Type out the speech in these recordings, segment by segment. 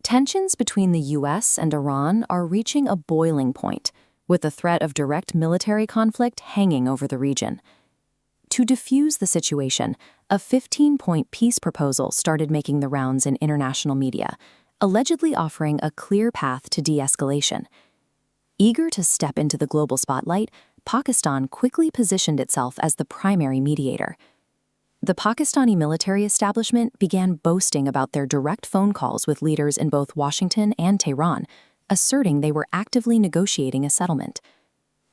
Tensions between the US and Iran are reaching a boiling point, with the threat of direct military conflict hanging over the region. To defuse the situation, a 15-point peace proposal started making the rounds in international media, allegedly offering a clear path to de-escalation. Eager to step into the global spotlight, Pakistan quickly positioned itself as the primary mediator. The Pakistani military establishment began boasting about their direct phone calls with leaders in both Washington and Tehran, asserting they were actively negotiating a settlement.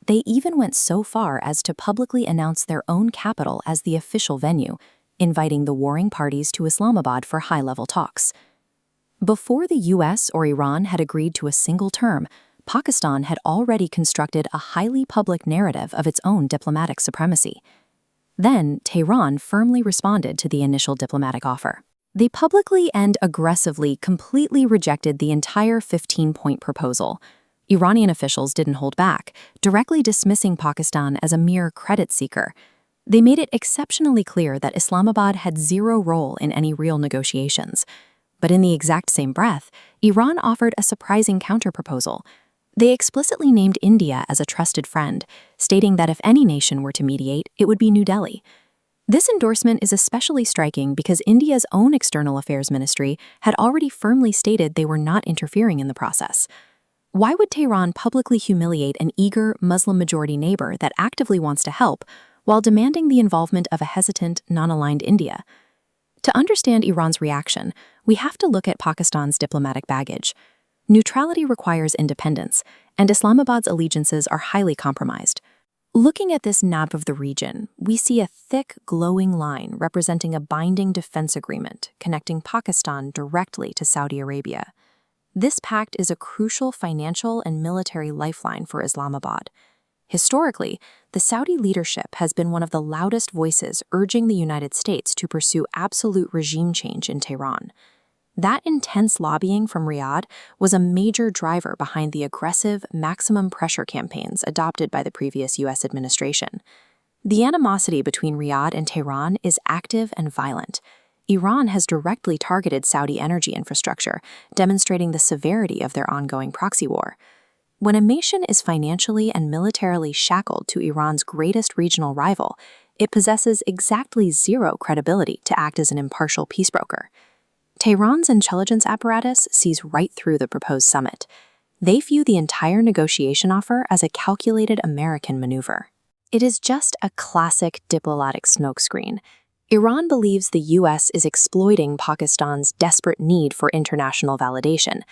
They even went so far as to publicly announce their own capital as the official venue, inviting the warring parties to Islamabad for high-level talks. Before the US or Iran had agreed to a single term, Pakistan had already constructed a highly public narrative of its own diplomatic supremacy. Then, Tehran firmly responded to the initial diplomatic offer. They publicly and aggressively completely rejected the entire 15-point proposal. Iranian officials didn't hold back, directly dismissing Pakistan as a mere credit seeker. They made it exceptionally clear that Islamabad had zero role in any real negotiations. But in the exact same breath, Iran offered a surprising counterproposal. They explicitly named India as a trusted friend, stating that if any nation were to mediate, it would be New Delhi. This endorsement is especially striking because India's own external affairs ministry had already firmly stated they were not interfering in the process. Why would Tehran publicly humiliate an eager Muslim-majority neighbor that actively wants to help, while demanding the involvement of a hesitant, non-aligned India? To understand Iran's reaction, we have to look at Pakistan's diplomatic baggage. Neutrality requires independence, and Islamabad's allegiances are highly compromised. Looking at this map of the region, we see a thick, glowing line representing a binding defense agreement connecting Pakistan directly to Saudi Arabia. This pact is a crucial financial and military lifeline for Islamabad. Historically, the Saudi leadership has been one of the loudest voices urging the United States to pursue absolute regime change in Tehran. That intense lobbying from Riyadh was a major driver behind the aggressive, maximum pressure campaigns adopted by the previous U.S. administration. The animosity between Riyadh and Tehran is active and violent. Iran has directly targeted Saudi energy infrastructure, demonstrating the severity of their ongoing proxy war. When a nation is financially and militarily shackled to Iran's greatest regional rival, it possesses exactly zero credibility to act as an impartial peace broker. Tehran's intelligence apparatus sees right through the proposed summit. They view the entire negotiation offer as a calculated American maneuver. It is just a classic diplomatic smokescreen. Iran believes the U.S. is exploiting Pakistan's desperate need for international validation.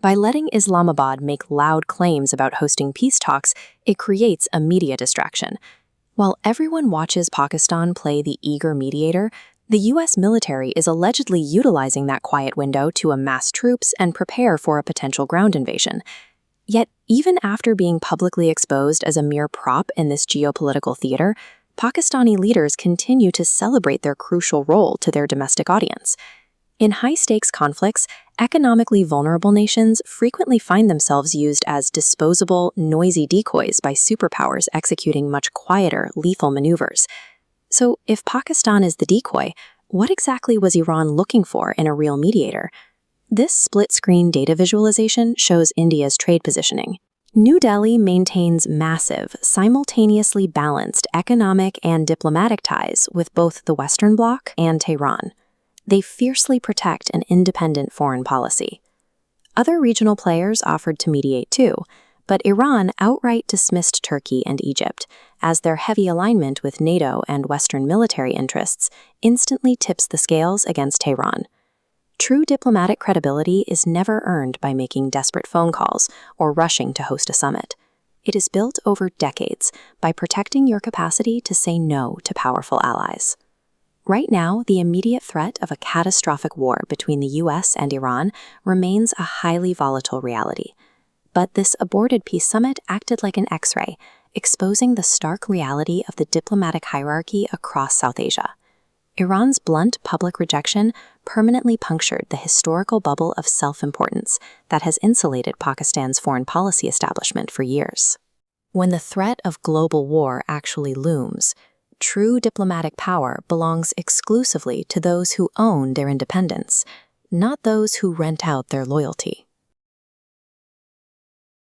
By letting Islamabad make loud claims about hosting peace talks, it creates a media distraction. While everyone watches Pakistan play the eager mediator, the U.S. military is allegedly utilizing that quiet window to amass troops and prepare for a potential ground invasion. Yet, even after being publicly exposed as a mere prop in this geopolitical theater, Pakistani leaders continue to celebrate their crucial role to their domestic audience. In high-stakes conflicts, economically vulnerable nations frequently find themselves used as disposable, noisy decoys by superpowers executing much quieter, lethal maneuvers. So, if Pakistan is the decoy, what exactly was Iran looking for in a real mediator? This split-screen data visualization shows India's trade positioning. New Delhi maintains massive, simultaneously balanced economic and diplomatic ties with both the Western Bloc and Tehran. They fiercely protect an independent foreign policy. Other regional players offered to mediate too, but Iran outright dismissed Turkey and Egypt, as their heavy alignment with NATO and Western military interests instantly tips the scales against Tehran. True diplomatic credibility is never earned by making desperate phone calls or rushing to host a summit. It is built over decades by protecting your capacity to say no to powerful allies. Right now, the immediate threat of a catastrophic war between the U.S. and Iran remains a highly volatile reality. But this aborted peace summit acted like an X-ray, exposing the stark reality of the diplomatic hierarchy across South Asia. Iran's blunt public rejection permanently punctured the historical bubble of self-importance that has insulated Pakistan's foreign policy establishment for years. When the threat of global war actually looms, true diplomatic power belongs exclusively to those who own their independence. not those who rent out their loyalty.